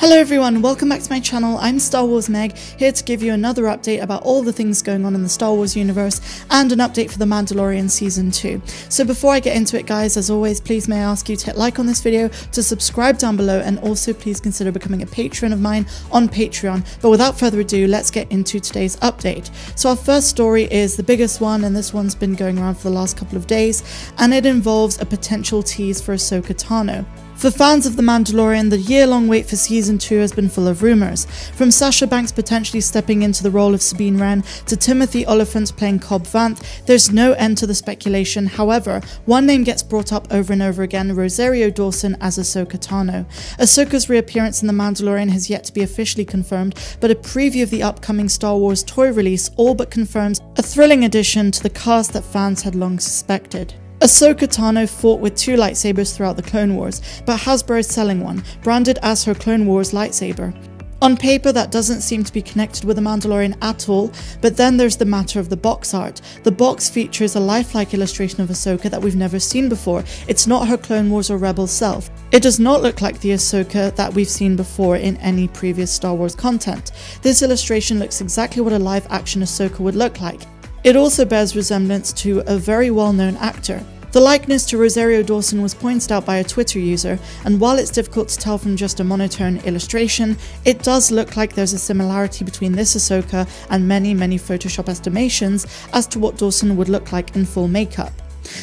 Hello everyone, welcome back to my channel. I'm Star Wars Meg, here to give you another update about all the things going on in the Star Wars universe and an update for The Mandalorian Season 2. So before I get into it guys, as always, please may I ask you to hit like on this video, to subscribe down below, and also please consider becoming a patron of mine on Patreon. But without further ado, let's get into today's update. So our first story is the biggest one, and this one's been going around for the last couple of days, and it involves a potential tease for Ahsoka Tano. For fans of The Mandalorian, the year-long wait for Season 2 has been full of rumours. From Sasha Banks potentially stepping into the role of Sabine Wren to Timothy Olyphant playing Cobb Vanth, there's no end to the speculation. However, one name gets brought up over and over again: Rosario Dawson as Ahsoka Tano. Ahsoka's reappearance in The Mandalorian has yet to be officially confirmed, but a preview of the upcoming Star Wars toy release all but confirms a thrilling addition to the cast that fans had long suspected. Ahsoka Tano fought with two lightsabers throughout the Clone Wars, but Hasbro is selling one, branded as her Clone Wars lightsaber. On paper, that doesn't seem to be connected with The Mandalorian at all, but then there's the matter of the box art. The box features a lifelike illustration of Ahsoka that we've never seen before. It's not her Clone Wars or Rebel self. It does not look like the Ahsoka that we've seen before in any previous Star Wars content. This illustration looks exactly what a live-action Ahsoka would look like. It also bears resemblance to a very well-known actor. The likeness to Rosario Dawson was pointed out by a Twitter user, and while it's difficult to tell from just a monotone illustration, it does look like there's a similarity between this Ahsoka and many Photoshop estimations as to what Dawson would look like in full makeup.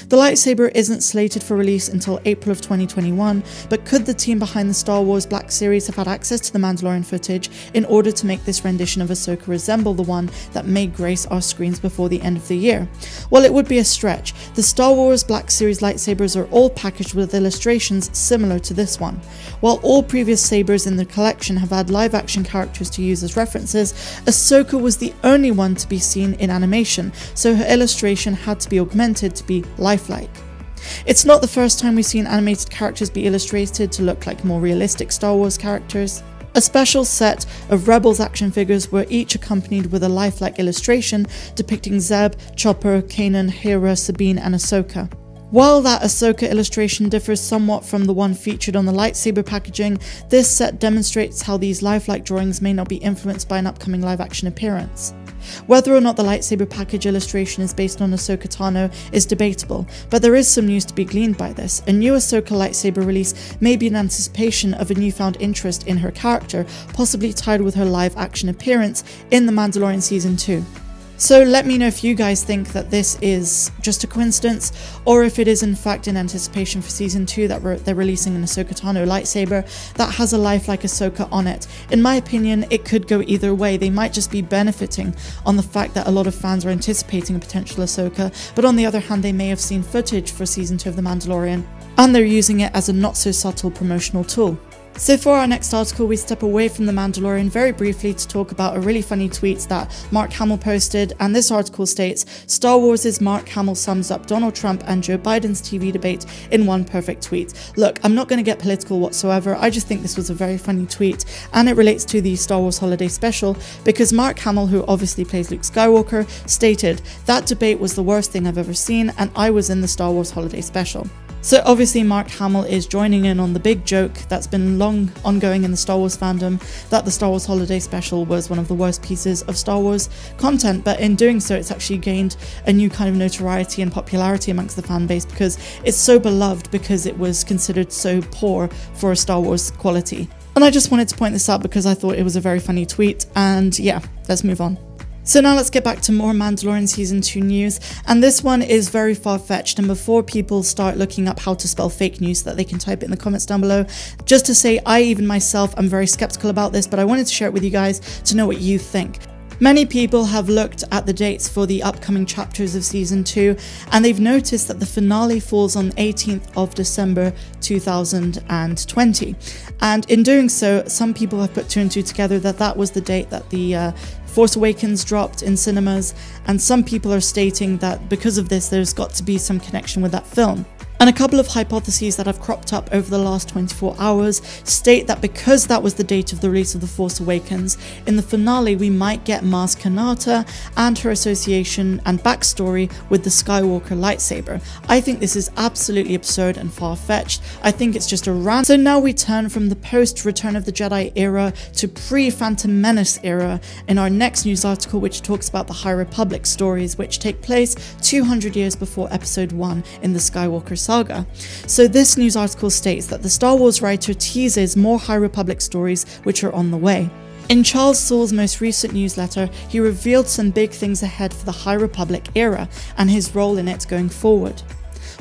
The lightsaber isn't slated for release until April of 2021, but could the team behind the Star Wars Black Series have had access to the Mandalorian footage in order to make this rendition of Ahsoka resemble the one that may grace our screens before the end of the year? Well, it would be a stretch. The Star Wars Black Series lightsabers are all packaged with illustrations similar to this one. While all previous sabers in the collection have had live-action characters to use as references, Ahsoka was the only one to be seen in animation, so her illustration had to be augmented to be lifelike. It's not the first time we've seen animated characters be illustrated to look like more realistic Star Wars characters. A special set of Rebels action figures were each accompanied with a lifelike illustration depicting Zeb, Chopper, Kanan, Hera, Sabine, and Ahsoka. While that Ahsoka illustration differs somewhat from the one featured on the lightsaber packaging, this set demonstrates how these lifelike drawings may not be influenced by an upcoming live-action appearance. Whether or not the lightsaber package illustration is based on Ahsoka Tano is debatable, but there is some news to be gleaned by this. A new Ahsoka lightsaber release may be in anticipation of a newfound interest in her character, possibly tied with her live-action appearance in The Mandalorian Season 2. So let me know if you guys think that this is just a coincidence, or if it is in fact in anticipation for Season 2 that they're releasing an Ahsoka Tano lightsaber that has a lifelike Ahsoka on it. In my opinion, it could go either way. They might just be benefiting on the fact that a lot of fans are anticipating a potential Ahsoka, but on the other hand, they may have seen footage for Season 2 of The Mandalorian, and they're using it as a not-so-subtle promotional tool. So for our next article, we step away from The Mandalorian very briefly to talk about a really funny tweet that Mark Hamill posted, and this article states, Star Wars' Mark Hamill sums up Donald Trump and Joe Biden's TV debate in one perfect tweet. Look, I'm not going to get political whatsoever, I just think this was a very funny tweet, and it relates to the Star Wars Holiday Special, because Mark Hamill, who obviously plays Luke Skywalker, stated, that debate was the worst thing I've ever seen, and I was in the Star Wars Holiday Special. So obviously Mark Hamill is joining in on the big joke that's been long ongoing in the Star Wars fandom, that the Star Wars Holiday Special was one of the worst pieces of Star Wars content, but in doing so it's actually gained a new kind of notoriety and popularity amongst the fan base because it's so beloved because it was considered so poor for a Star Wars quality. And I just wanted to point this out because I thought it was a very funny tweet, and yeah, let's move on. So now let's get back to more Mandalorian Season 2 news, and this one is very far-fetched, and before people start looking up how to spell fake news so that they can type it in the comments down below, just to say I even myself am very skeptical about this, but I wanted to share it with you guys to know what you think. Many people have looked at the dates for the upcoming chapters of Season 2, and they've noticed that the finale falls on 18th of December 2020. And in doing so, some people have put two and two together that that was the date that the Force Awakens dropped in cinemas, and some people are stating that because of this there's got to be some connection with that film. And a couple of hypotheses that have cropped up over the last 24 hours state that because that was the date of the release of The Force Awakens, in the finale we might get Maz Kanata and her association and backstory with the Skywalker lightsaber. I think this is absolutely absurd and far-fetched. I think it's just a rant. So now we turn from the post-Return of the Jedi era to pre-Phantom Menace era in our next news article, which talks about the High Republic stories, which take place 200 years before Episode 1 in the Skywalker saga. So this news article states that the Star Wars writer teases more High Republic stories which are on the way. In Charles Soule's most recent newsletter, he revealed some big things ahead for the High Republic era and his role in it going forward.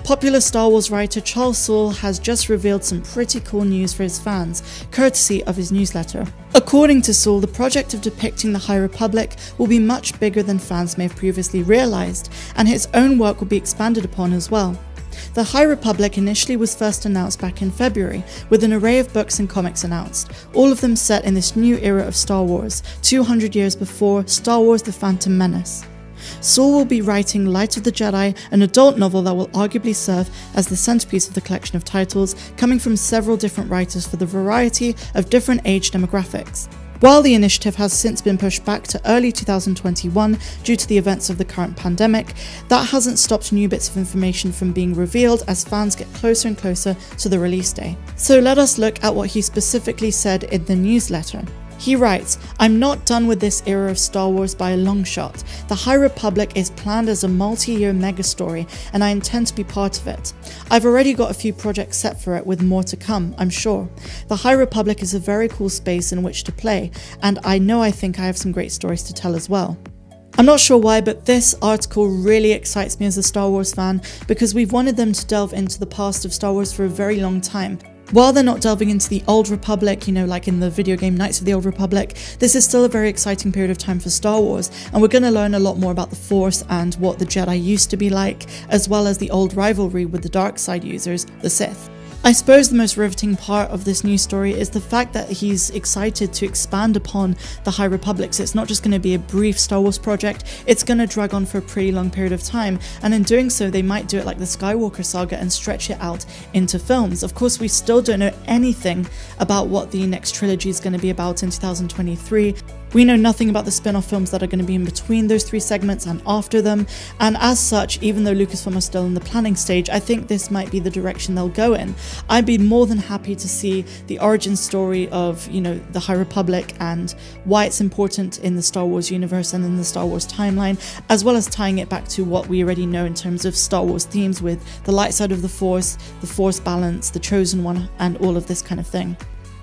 Popular Star Wars writer Charles Soule has just revealed some pretty cool news for his fans, courtesy of his newsletter. According to Soule, the project of depicting the High Republic will be much bigger than fans may have previously realised, and his own work will be expanded upon as well. The High Republic initially was first announced back in February, with an array of books and comics announced, all of them set in this new era of Star Wars, 200 years before Star Wars: The Phantom Menace. Soule will be writing Light of the Jedi, an adult novel that will arguably serve as the centerpiece of the collection of titles, coming from several different writers for the variety of different age demographics. While the initiative has since been pushed back to early 2021 due to the events of the current pandemic, that hasn't stopped new bits of information from being revealed as fans get closer and closer to the release day. So let us look at what he specifically said in the newsletter. He writes, "I'm not done with this era of Star Wars by a long shot. The High Republic is planned as a multi-year megastory, and I intend to be part of it. I've already got a few projects set for it with more to come, I'm sure. The High Republic is a very cool space in which to play, and I think I have some great stories to tell as well." I'm not sure why, but this article really excites me as a Star Wars fan because we've wanted them to delve into the past of Star Wars for a very long time. While they're not delving into the Old Republic, like in the video game Knights of the Old Republic, this is still a very exciting period of time for Star Wars, and we're going to learn a lot more about the Force and what the Jedi used to be like, as well as the old rivalry with the dark side users, the Sith. I suppose the most riveting part of this news story is the fact that he's excited to expand upon the High Republic, so it's not just going to be a brief Star Wars project, it's going to drag on for a pretty long period of time, and in doing so they might do it like the Skywalker saga and stretch it out into films. Of course, we still don't know anything about what the next trilogy is going to be about in 2023. We know nothing about the spin-off films that are going to be in between those three segments and after them, and as such, even though Lucasfilm are still in the planning stage, I think this might be the direction they'll go in. I'd be more than happy to see the origin story of, the High Republic and why it's important in the Star Wars universe and in the Star Wars timeline, as well as tying it back to what we already know in terms of Star Wars themes with the light side of the Force balance, the Chosen One, and all of this kind of thing.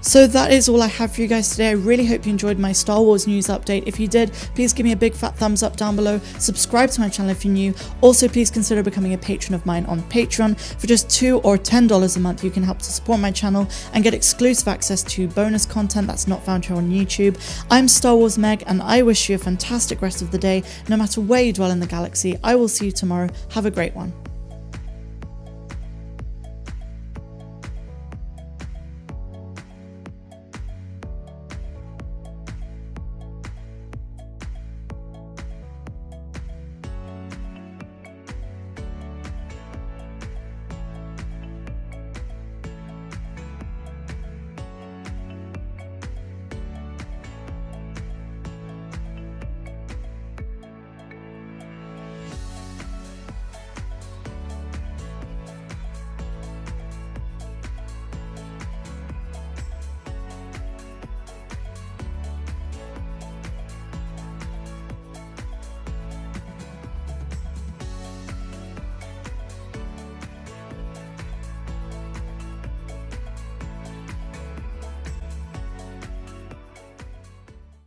So that is all I have for you guys today. I really hope you enjoyed my Star Wars news update. If you did, please give me a big fat thumbs up down below, subscribe to my channel if you're new. Also, please consider becoming a patron of mine on Patreon. For just $2 or $10 a month, you can help to support my channel and get exclusive access to bonus content that's not found here on YouTube. I'm Star Wars Meg, and I wish you a fantastic rest of the day, no matter where you dwell in the galaxy. I will see you tomorrow. Have a great one.